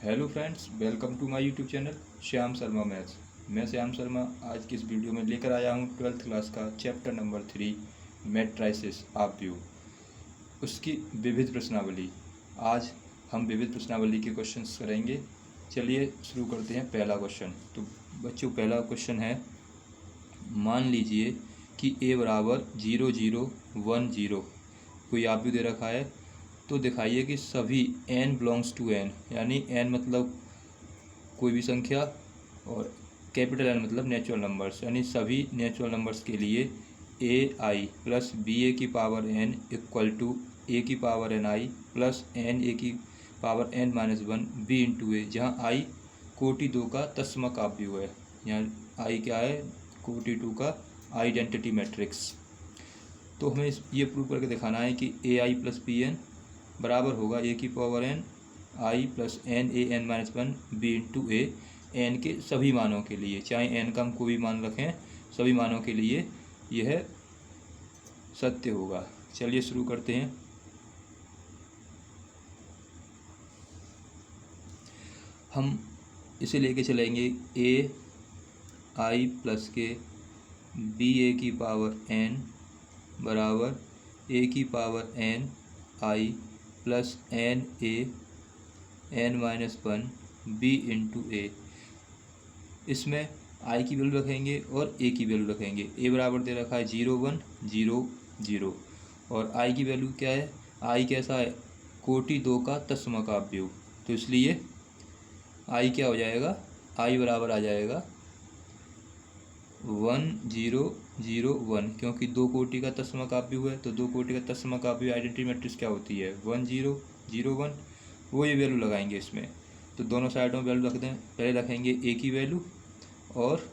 Hello friends, welcome to my YouTube channel Shyam Sharma maths. मैं श्याम शर्मा आज की इस वीडियो में लेकर आया हूँ 12th क्लास का chapter number 3 matrices of view, उसकी विविध प्रश्नावली। आज हम विविध प्रश्नावली के क्वेश्चंस करेंगे। चलिए शुरू करते हैं। पहला क्वेश्चन, तो बच्चों पहला क्वेश्चन है, मान लीजिए कि a बराबर 0 0 1 0 कोई आप व्यू दे रखा है, तो दिखाइए कि सभी n बिलोंग्स टू n, यानी n मतलब कोई भी संख्या और कैपिटल N मतलब नेचुरल नंबर्स, यानी सभी नेचुरल नंबर्स के लिए ai प्लस बी ए की power n equal to a की power N I plus N a की power n minus one B into a, जहाँ आई कोटि 2 का तस्मक व्यू है। यहाँ आई क्या है? कोटि 2 का आइडेंटिटी मैट्रिक्स। तो हमें ये प्रूव करके दिखाना है कि A I plus B N बराबर होगा ए की power N I plus N A N minus one B into A, N के सभी मानों के लिए, चाहे एन का हम कोई भी मान रखें, सभी मानों के लिए यह सत्य होगा। चलिए शुरू करते हैं। हम इसे लेके चलेंगे ए आई प्लस के बी ए की पावर एन बराबर ए की power N I plus N A N minus one B into a. इसमें आई की वैल्यू रखेंगे और ए की वैल्यू रखेंगे। ए बराबर दे रखा है 0 1 0 0 और आई की वैल्यू क्या है? आई कैसा है? कोटि 2 का तस्मक व्यू, तो इसलिए आई क्या हो जाएगा? आई बराबर आ जाएगा 1 0 0 1, क्योंकि 2 कोटि का तस्मक व्यू है, तो 2 कोटि का तस्मक व्यू आइडेंटिटी मैट्रिक्स क्या होती है? 1 0 0 1। वो ये वैल्यू लगाएंगे इसमें, तो दोनों साइडों में वैल्यू रख दें। पहले रखेंगे ए की वैल्यू और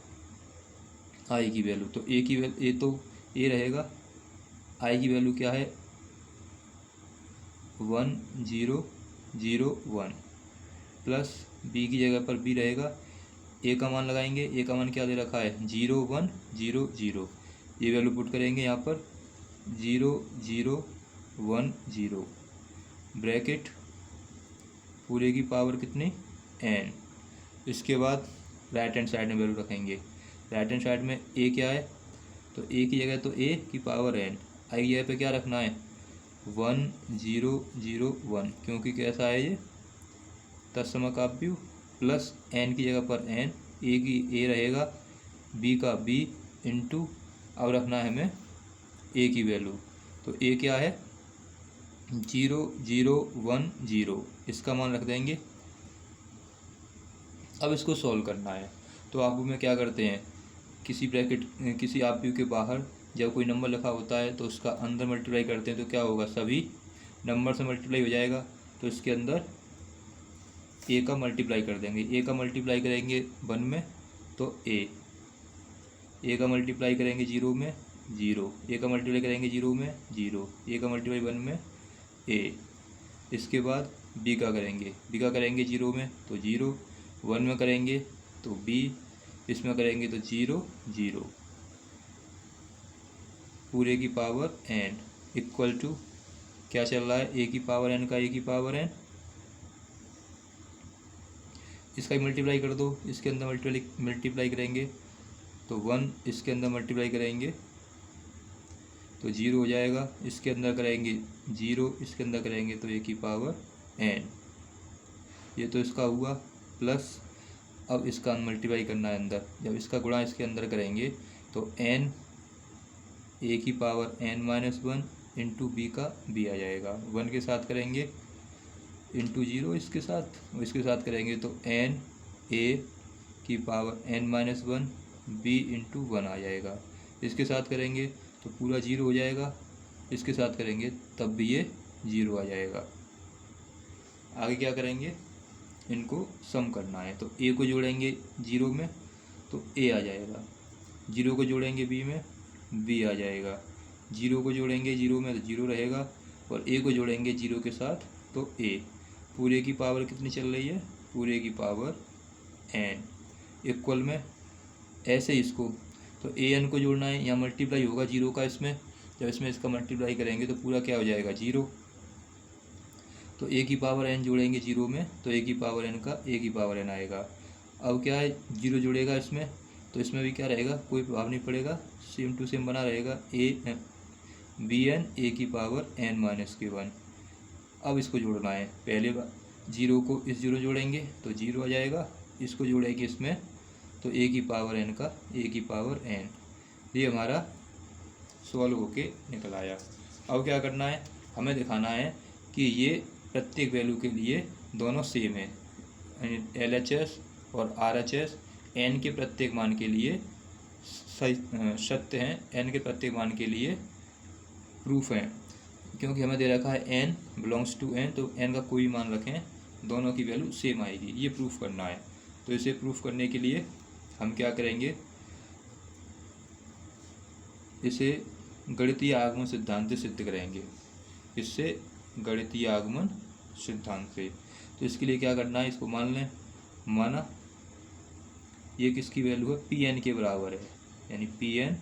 आई की वैल्यू। तो ए की वैल्यू, ए तो ए रहेगा, आई की वैल्यू क्या है? 1 0 0 1 प्लस बी की जगह पर बी रहेगा। ए का मान लगाएंगे, ए का मान क्या दे रखा है? 0 1 0 0। ये वैल्यू पुट करेंगे यहाँ पर 0 0 1 0 ब्रैकेट पूरे की पावर कितनी? n। इसके बाद राइट हैंड साइड में वैल्यू रखेंगे। राइट हैंड साइड में ए क्या है? तो ए की जगह तो ए की पावर n, आई की जगह पे क्या रखना है? 1 0 0 1, क्योंकि कैसा है ये? तत्समक व्यू, प्लस एन की जगह पर एन, ए की ए रहेगा, बी का बी इंटू, अब रखना है हमें ए की वैल्यू। तो ए क्या है? 0 0 1 0, इसका मान रख देंगे। अब इसको सॉल्व करना है, तो आप में क्या करते हैं, किसी ब्रैकेट किसी आप व्यू के बाहर जब कोई नंबर लिखा होता है तो उसका अंदर मल्टीप्लाई करते हैं, तो क्या होगा? सभी नंबर से मल्टीप्लाई हो जाएगा। तो इसके अंदर ए का मल्टीप्लाई कर देंगे। ए का मल्टीप्लाई करेंगे 1 में तो ए का मल्टीप्लाई करेंगे 0 में 0, ए का मल्टीप्लाई करेंगे 0 में 0, ए का मल्टीप्लाई 1 में ए। इसके बाद बी का करेंगे, 0 में तो 0, 1 में करेंगे तो बी, इसमें करेंगे तो 0 0 पूरे की पावर n इक्वल टू क्या चल रहा है? ए की पावर n का ए की पावर n, इसका मल्टीप्लाई कर दो, इसके अंदर मल्टीप्लाई करेंगे तो 1, इसके अंदर मल्टीप्लाई करेंगे तो 0 हो जाएगा, इसके अंदर करेंगे 0, इसके अंदर करेंगे तो ए की पावर n। ये तो इसका हुआ प्लस, अब इसका मल्टीप्लाई करना है अंदर। जब इसका गुणा इसके अंदर करेंगे तो n ए की power n minus one into B का बी आ जाएगा, 1 के साथ करेंगे इंटू 0 इसके साथ, इसके साथ करेंगे तो n ए की power n minus one B into 1 आ जाएगा। इसके साथ करेंगे तो पूरा 0 हो जाएगा, इसके साथ करेंगे तब भी ये 0 आ जाएगा। आगे क्या करेंगे? इनको सम करना है, तो a को जोड़ेंगे 0 में तो a आ जाएगा, 0 को जोड़ेंगे b में b आ जाएगा, 0 को जोड़ेंगे 0 में तो 0 रहेगा, और a को जोड़ेंगे 0 के साथ तो a। पूरे की पावर कितनी चल रही है? पूरे की पावर n इक्वल में ऐसे इसको, तो ए एन को जोड़ना है, यहाँ मल्टीप्लाई होगा 0 का इसमें, जब इसमें इसका मल्टीप्लाई करेंगे तो पूरा क्या हो जाएगा? 0। तो a की पावर n जोड़ेंगे जीरो में, तो a की पावर n का a की पावर n आएगा। अब क्या है, जीरो जुड़ेगा इसमें, तो इसमें भी क्या रहेगा, कोई प्रभाव नहीं पड़ेगा, सेम टू सेम बना रहेगा, bn a की पावर n माइनस के 1। अब इसको जोड़ना है, पहले जीरो को इस जीरो जोड़ेंगे तो जीरो आ जाएगा, इसको जोड़ेंगे इसमें तो a की पावर n का a की पावर n। ये हमारा सॉल्व होके निकल आया। अब क्या करना है, हमें दिखाना है कि ये प्रत्येक वैल्यू के लिए दोनों सेम है, LHS और RHS n के प्रत्येक मान के लिए सत्य हैं, n के प्रत्येक मान के लिए प्रूफ हैं। क्योंकि हमें दे रखा है n बिलोंग्स टू n, तो n का कोई मान रखें, दोनों की वैल्यू सेम आएगी, ये प्रूफ करना है। तो इसे प्रूफ करने के लिए हम क्या करेंगे, इसे गणितीय आगमन सिद्धांत से सिद्ध करेंगे, इससे गणितीय आगमन सिद्धांत से। तो इसके लिए क्या करना है, इसको मान लें, माना ये किसकी वैल्यू है, Pn के बराबर है, यानी Pn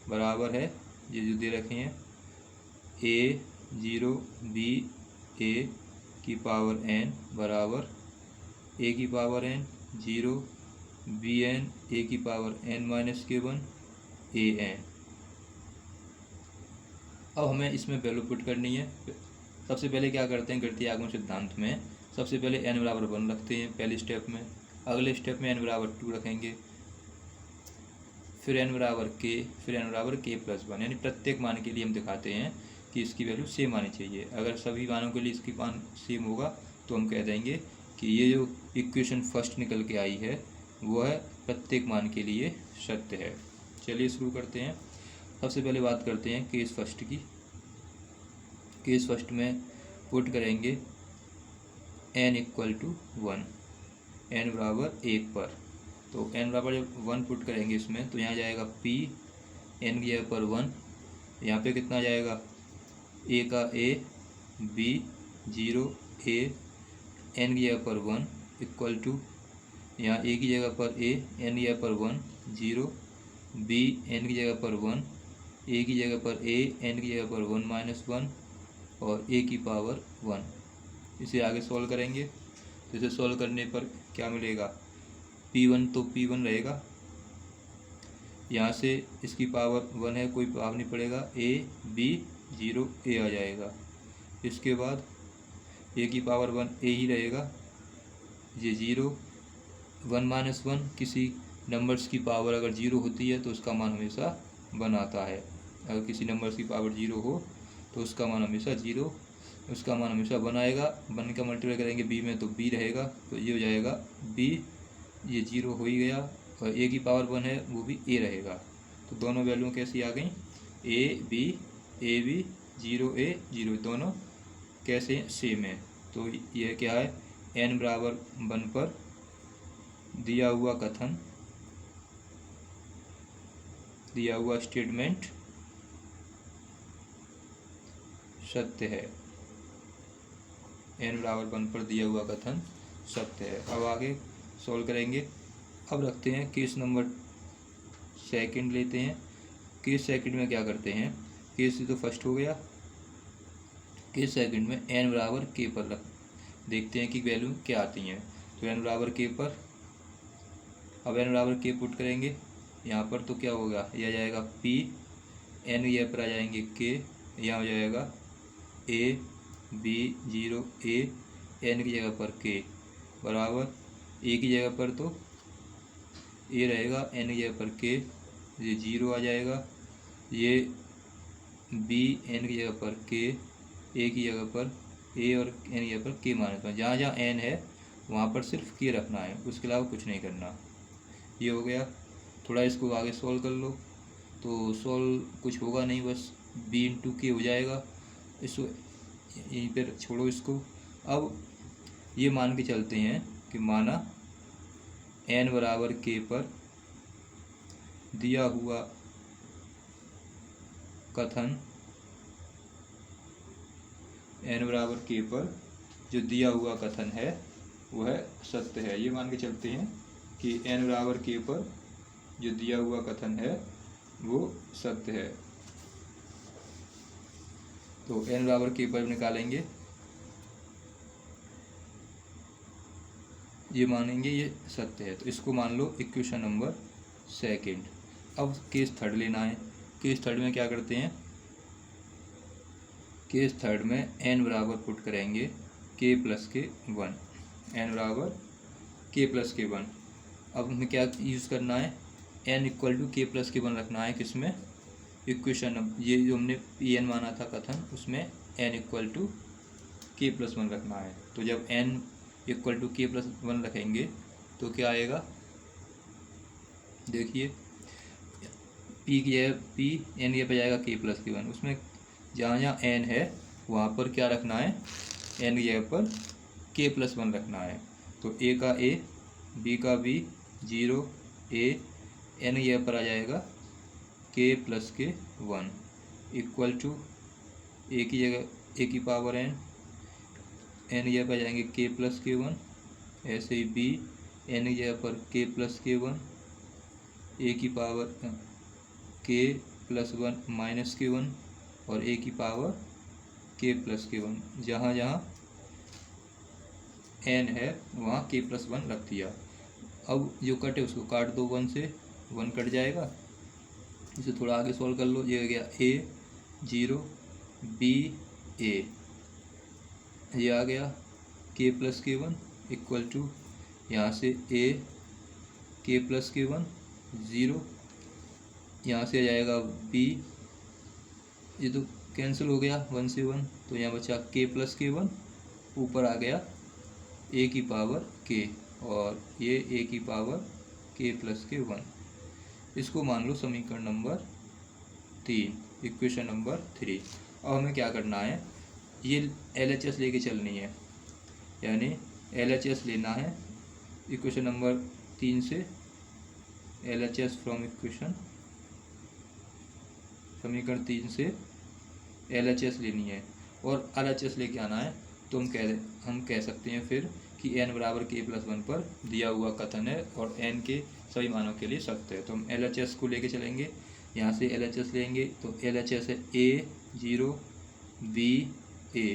बराबर है, ये जो दे रखे हैं a0 b a की पावर n बराबर a की पावर n 0 bn a की पावर n माइनस के 1 an। अब हमें इसमें वैल्यू पुट करनी है। सबसे पहले क्या करते हैं, गणितीय आगमन सिद्धांत में सबसे पहले n बराबर 1 रखते हैं पहले स्टेप में, अगले स्टेप में n बराबर 2 रखेंगे, फिर n बराबर k, फिर n बराबर k प्लस 1, यानी प्रत्येक मान के लिए हम दिखाते हैं कि इसकी वैल्यू सेम आनी चाहिए। अगर सभी मानों के लिए इसकी मान सेम होगा तो हम कह देंगे कि ये जो इक्वेशन फर्स्ट निकल के आई है वो है प्रत्येक मान के लिए सत्य है। चलिए शुरू करते हैं। सबसे पहले बात करते हैं केस फर्स्ट की। केस फर्स्ट में पुट करेंगे n इक्वल टू 1, n बराबर 1 पर, तो n बराबर जब 1 पुट करेंगे इसमें तो यहाँ जाएगा p, n की जगह पर 1, यहाँ पे कितना जाएगा, a का a, b 0 a, n की जगह पर 1 इक्वल टू, यहाँ a की जगह पर a, n की जगह पर 1 0, b n की जगह पर 1, a की जगह पर a, n की जगह पर 1 माइनस 1 और a की पावर 1। इसे आगे सॉल्व करेंगे तो इसे सॉल्व करने पर क्या मिलेगा, p1 तो p1 रहेगा, यहाँ से इसकी पावर 1 है, कोई प्रभाव नहीं पड़ेगा, a b 0 a आ जाएगा। इसके बाद a की पावर 1 a ही रहेगा, ये 0 1 माइनस 1, किसी नंबर्स की पावर अगर 0 होती है तो उसका मान हमेशा 1 आता है। अगर किसी नंबर्स की पावर 0 हो तो उसका मान हमेशा 0, उसका मान हमेशा 1 आएगा। 1 का मल्टीप्लाई करेंगे b में तो b रहेगा, तो ये हो जाएगा b, ये 0 हो ही गया, और a की पावर 1 है वो भी a रहेगा। तो दोनों वैल्यू कैसी आ गई, a b 0 a 0, दोनों कैसे सेम है। तो यह क्या है, n बराबर 1 पर दिया हुआ कथन, दिया हुआ स्टेटमेंट सत्य है, n बराबर 1 पर दिया हुआ कथन सत्य है। अब आगे सॉल्व करेंगे। अब रखते हैं केस नंबर सेकंड लेते हैं। केस सेकंड में क्या करते हैं, केस तो फर्स्ट हो गया, केस सेकंड में n बराबर k पर रख देखते हैं कि वैल्यू क्या आती हैं। तो n बराबर k पर, अब n बराबर k पुट करेंगे यहाँ पर तो क्या होगा, यह आ जाएगा p, n की जगह पर आ जाएंगे k, यहाँ हो जाएगा a b 0 a, n की जगह पर k बराबर a की जगह पर तो a रहेगा, n की जगह पर k, ये 0 आ जाएगा, ये b n की जगह पर k, a की जगह पर a और n की जगह पर k माइनस 1, जहाँ जहाँ n है वहाँ पर सिर्फ k रखना है, उसके अलावा कुछ नहीं करना। ये हो गया। थोड़ा इसको आगे सॉल्व कर लो, तो सॉल्व कुछ होगा नहीं, बस b इंटू के हो जाएगा, इसको यहीं पर छोड़ो इसको। अब ये मान के चलते हैं कि माना n बराबर k पर दिया हुआ कथन, n बराबर k पर जो दिया हुआ कथन है वह सत्य है। ये मान के चलते हैं कि n बराबर k पर जो दिया हुआ कथन है वो सत्य है। तो n बराबर k पर निकालेंगे ये मानेंगे ये सत्य है, तो इसको मान लो इक्वेशन नंबर सेकंड। अब केस थर्ड लेना है। केस थर्ड में क्या करते हैं, केस थर्ड में n बराबर पुट करेंगे k प्लस के 1, n बराबर k प्लस के 1। अब हमें क्या यूज़ करना है, n equal to k plus के 1 रखना है किसमें, इक्वेशन ये जो हमने Pn माना था कथन, उसमें n equal to k plus 1 रखना है। तो जब n equal to k plus 1 रखेंगे तो क्या आएगा, देखिए p की जगह p n के पे जाएगा k प्लस के 1, उसमें जहाँ जहाँ n है वहाँ पर क्या रखना है, n की जगह पर k प्लस 1 रखना है। तो a का a, b का b, 0 a, n की जगह पर आ जाएगा k प्लस के 1 इक्वल टू a की जगह a की पावर n, n की जगह पर आ जाएंगे k प्लस के 1, ऐसे ही b n की जगह पर k प्लस के 1, a की पावर k प्लस 1 माइनस के 1 और a की पावर k प्लस के 1। जहाँ जहाँ n है वहाँ k प्लस 1 रख दिया। अब जो कटे उसको काट दो, 1 से 1 कट जाएगा। इसे थोड़ा आगे सॉल्व कर लो, ये हो गया a 0 b a, ये आ गया k प्लस के 1 इक्वल टू यहाँ से a k प्लस के 1 0, यहाँ से आ जाएगा b, ये तो कैंसिल हो गया 1 से 1, तो यहाँ बचा k प्लस के 1, ऊपर आ गया a की पावर k और ये a की पावर k प्लस के 1। इसको मान लो समीकरण नंबर 3, इक्वेशन नंबर 3। अब हमें क्या करना है, ये LHS लेके चलनी है, यानी LHS लेना है इक्वेशन नंबर 3 से, LHS फ्रॉम इक्वेशन, समीकरण 3 से LHS लेनी है और RHS लेके आना है। तो हम कह सकते हैं फिर कि n बराबर k प्लस 1 पर दिया हुआ कथन है और n के सभी मानों के लिए सत्य है। तो हम LHS को लेके चलेंगे, यहाँ से LHS लेंगे तो LHS है a 0 b a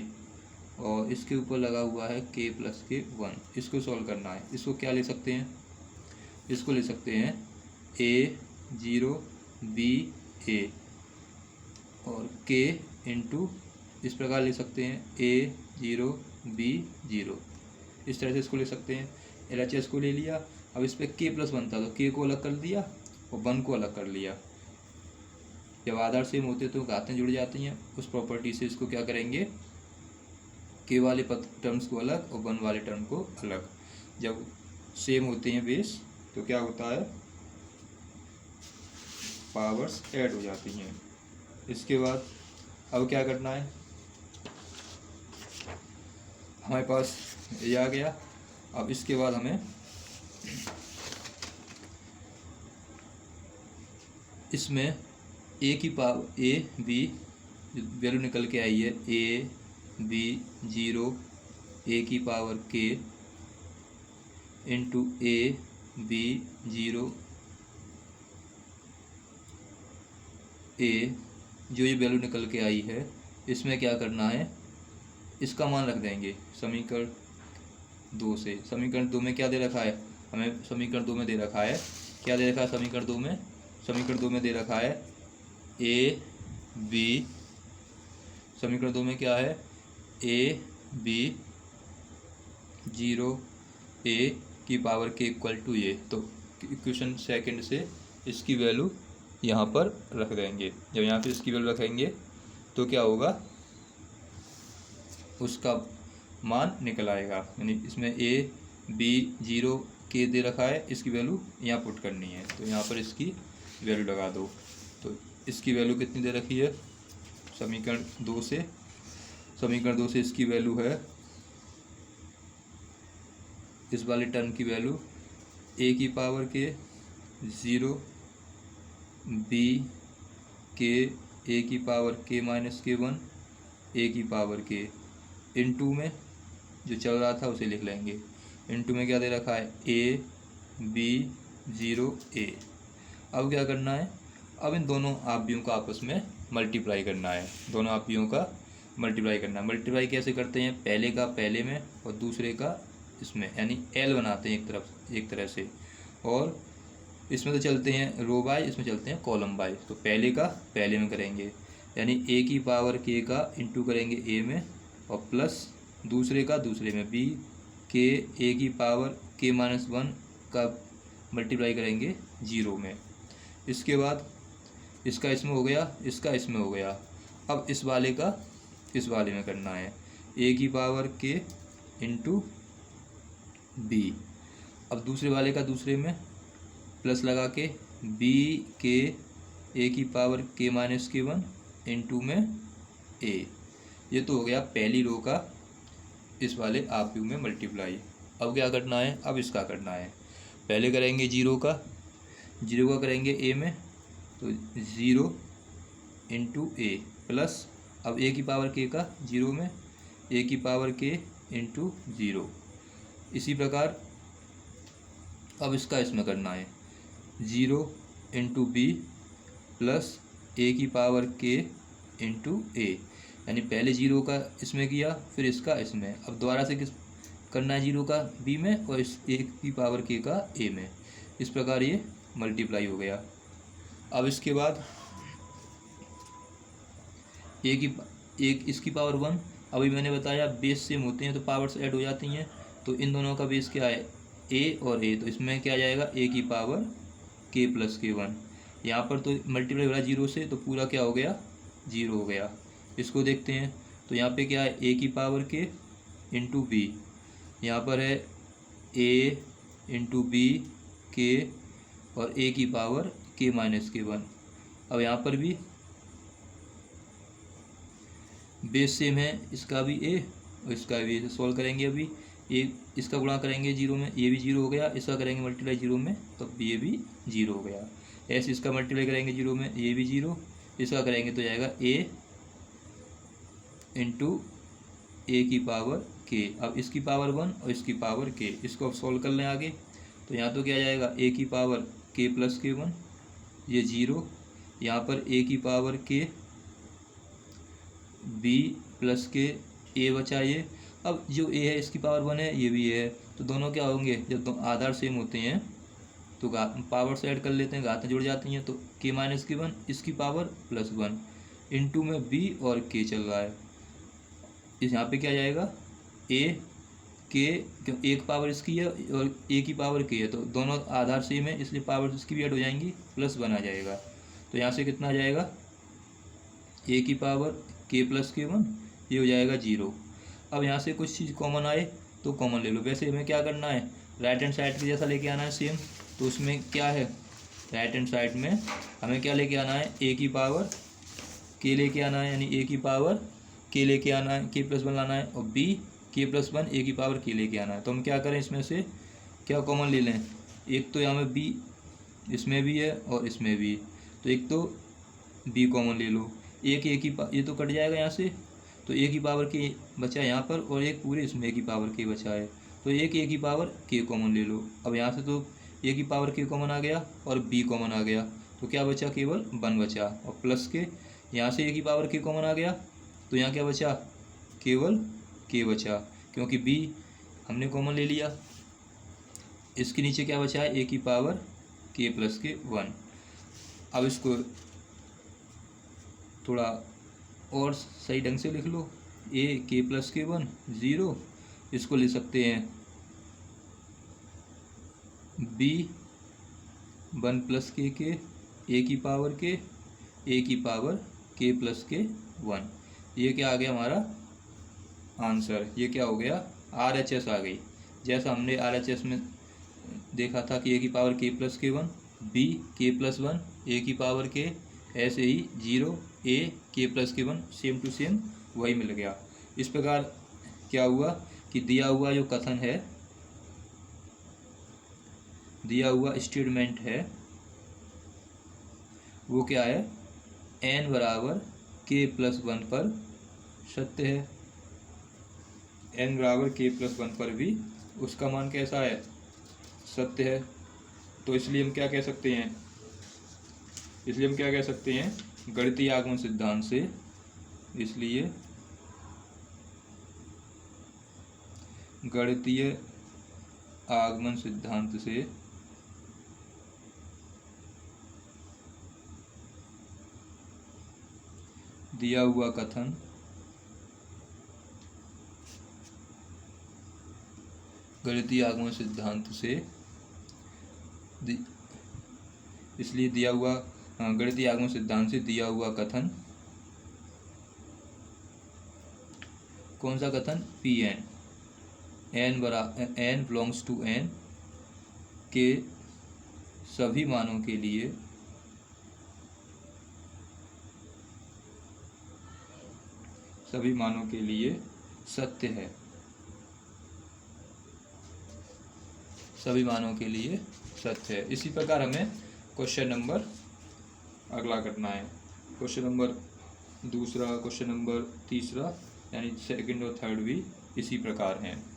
और इसके ऊपर लगा हुआ है k प्लस के 1। इसको सॉल्व करना है। इसको क्या ले सकते हैं, इसको ले सकते हैं a 0 b a और k इंटू, इस प्रकार ले सकते हैं a 0 b 0, इस तरह से इसको ले सकते हैं। LHS को ले लिया। अब इस पर k प्लस 1 था तो k को अलग कर दिया और 1 को अलग कर लिया। जब आधार सेम होते तो घातें जुड़ जाती हैं, उस प्रॉपर्टी से इसको क्या करेंगे, k वाले टर्म्स को अलग और 1 वाले टर्म को अलग। जब सेम होते हैं बेस तो क्या होता है, पावर्स ऐड हो जाती हैं। इसके बाद अब क्या करना है, हमारे पास ये आ गया। अब इसके बाद हमें इसमें a की पावर a b वैल्यू निकल के आई है, a b 0 a की power k into a b 0 a, जो ये वैल्यू निकल के आई है, इसमें क्या करना है, इसका मान रख देंगे समीकरण 2 से। समीकरण 2 में क्या दे रखा है, हमें समीकरण 2 में दे रखा है, क्या दे रखा है समीकरण 2 में, समीकरण 2 में दे रखा है a b, समीकरण 2 में क्या है a b 0 a की power k equal to a। तो इक्वेशन सेकंड से इसकी वैल्यू यहाँ पर रख देंगे। जब यहाँ पे इसकी वैल्यू रखेंगे तो क्या होगा, उसका मान निकल आएगा। यानी इसमें a b 0 k दे रखा है, इसकी वैल्यू यहाँ पुट करनी है, तो यहाँ पर इसकी वैल्यू लगा दो। तो इसकी वैल्यू कितनी दे रखी है समीकरण 2 से, समीकरण 2 से इसकी वैल्यू है, इस वाले टर्म की वैल्यू a की power k 0 b k a की पावर k माइनस के 1 a की पावर k इनटू में जो चल रहा था उसे लिख लेंगे। इनटू में क्या दे रखा है a b 0 a। अब क्या करना है, अब इन दोनों आव्यूहों का आपस में मल्टीप्लाई करना है, दोनों आव्यूहों का मल्टीप्लाई करना है। मल्टीप्लाई कैसे करते हैं, पहले का पहले में और दूसरे का इसमें, यानी एल बनाते हैं एक तरह से। और इसमें तो चलते हैं रो बाय, इसमें चलते हैं कॉलम बाय। तो पहले का पहले में करेंगे, यानी ए की पावर के का इंटू करेंगे ए में, और प्लस दूसरे का दूसरे में बी के ए की पावर के माइनस 1 का मल्टीप्लाई करेंगे 0 में। इसके बाद इसका इसमें हो गया, इसका इसमें हो गया। अब इस वाले का इस वाले में करना है, ए की पावर के इंटू बी। अब दूसरे वाले का दूसरे में प्लस लगा के बी के ए की पावर के माइनस के 1 इंटू में ए। ये तो हो गया पहली रो का इस वाले आप यू में मल्टीप्लाई। अब क्या करना है, अब इसका करना है। पहले करेंगे जीरो का करेंगे ए में, तो 0 इंटू ए प्लस, अब ए की पावर के का 0 में ए की पावर के इंटू 0। इसी प्रकार अब इसका इसमें करना है, 0 इंटू बी प्लस ए की पावर के इंटू ए, यानी पहले 0 का इसमें किया, फिर इसका इसमें। अब दोबारा से किस करना है, 0 का बी में और इस ए की पावर के का ए में। इस प्रकार ये मल्टीप्लाई हो गया। अब इसके बाद एक इसकी पावर 1, अभी मैंने बताया बेस सेम होते हैं तो पावर्स ऐड हो जाती हैं। तो इन दोनों का बेस क्या है, ए और ए, तो इसमें क्या जाएगा ए की पावर के प्लस के 1। यहाँ पर तो मल्टीप्लाई हो रहा है 0 से, तो पूरा क्या हो गया, 0 हो गया। इसको देखते हैं, तो यहाँ पे क्या है, ए की पावर के इंटू बी, यहाँ पर है ए इंटू बी के और ए की पावर के माइनस के 1। अब यहाँ पर भी बेस सेम है, इसका भी ए और इसका भी ए। सॉल्व करेंगे अभी, ए इसका गुणा करेंगे 0 में, ये भी 0 हो गया। इसका करेंगे मल्टीप्लाई 0 में, तो ये भी 0 हो गया। ऐसे इसका मल्टीप्लाई करेंगे 0 में, ये भी 0। इसका करेंगे तो जाएगा ए इंटू ए की पावर के। अब इसकी पावर 1 और इसकी पावर के, इसको अब सॉल्व कर लें आगे। तो यहाँ तो क्या जाएगा, ए की पावर के प्लस के 1, ये 0। यहाँ पर ए की पावर के बी प्लस के ए बचा ये। अब जो ए है इसकी पावर 1 है, ये भी है, तो दोनों क्या होंगे, जब दोनों आधार सेम होते हैं तो पावर से ऐड कर लेते हैं, घातें जुड़ जाती हैं। तो के माइनस के 1 इसकी पावर प्लस 1 इंटू में बी और के चल रहा है। इस यहाँ पे क्या जाएगा, ए के, क्यों एक पावर इसकी है और ए की पावर के है, तो दोनों आधार सेम है, इसलिए पावर इसकी भी ऐड हो जाएंगी, प्लस 1 आ जाएगा। तो यहाँ से कितना आ जाएगा, ए की पावर के प्लस के 1, ये हो जाएगा 0। अब यहाँ से कुछ चीज़ कॉमन आए तो कॉमन ले लो। वैसे हमें क्या करना है, राइट हैंड साइड के जैसा लेके आना है सेम। तो उसमें क्या है, राइट हैंड साइड में हमें क्या लेके आना है, ए की पावर के लेके आना है, यानी ए की पावर के लेके आना है, के प्लस 1 लाना है, और बी के प्लस 1 ए की पावर के लेके आना है। तो हम क्या करें, इसमें से क्या कॉमन ले लें, एक तो यहाँ में बी इसमें भी है और इसमें भी, तो एक तो बी कॉमन ले लो। एक ए की ये तो कट जाएगा यहाँ से, तो ए की पावर के बचा है यहाँ पर, और एक पूरे इसमें ए की पावर के बचा है, तो एक ए की पावर के कॉमन ले लो। अब यहाँ से तो ए की पावर के कॉमन आ गया और बी कॉमन आ गया, तो क्या बचा, केवल 1 बचा। और प्लस के यहाँ से ए की पावर के कॉमन आ गया, तो यहाँ क्या बचा, केवल के बचा, क्योंकि बी हमने कॉमन ले लिया। इसके नीचे क्या बचा है, ए की पावर के प्लस के 1। अब इसको थोड़ा और सही ढंग से लिख लो, ए के प्लस के 1 0, इसको ले सकते हैं बी 1 प्लस के ए की पावर के ए की पावर के प्लस के 1। ये क्या आ गया हमारा आंसर, ये क्या हो गया, RHS आ गई। जैसा हमने RHS में देखा था कि ए की पावर के प्लस के 1, बी के प्लस 1 ए की पावर के, ऐसे ही 0 ए के प्लस के 1, सेम टू सेम वही मिल गया। इस प्रकार क्या हुआ कि दिया हुआ जो कथन है, दिया हुआ स्टेटमेंट है, वो क्या है, n बराबर के प्लस 1 पर सत्य है। n बराबर के प्लस 1 पर भी उसका मान कैसा है, सत्य है। तो इसलिए हम क्या कह सकते हैं, गणितीय आगमन सिद्धांत से, इसलिए गणितीय आगमन सिद्धांत से दिया हुआ कथन गणितीय आगमन सिद्धांत से इसलिए दिया हुआ गणितीय आगमन सिद्धांत से दिया हुआ कथन, कौन सा कथन? Pn n belongs to n के सभी मानों के लिए सत्य है, सभी मानों के लिए सत्य है। इसी प्रकार हमें क्वेश्चन नंबर अगला करना है। क्वेश्चन नंबर दूसरा, क्वेश्चन नंबर तीसरा यानी सेकंड और थर्ड भी इसी प्रकार हैं।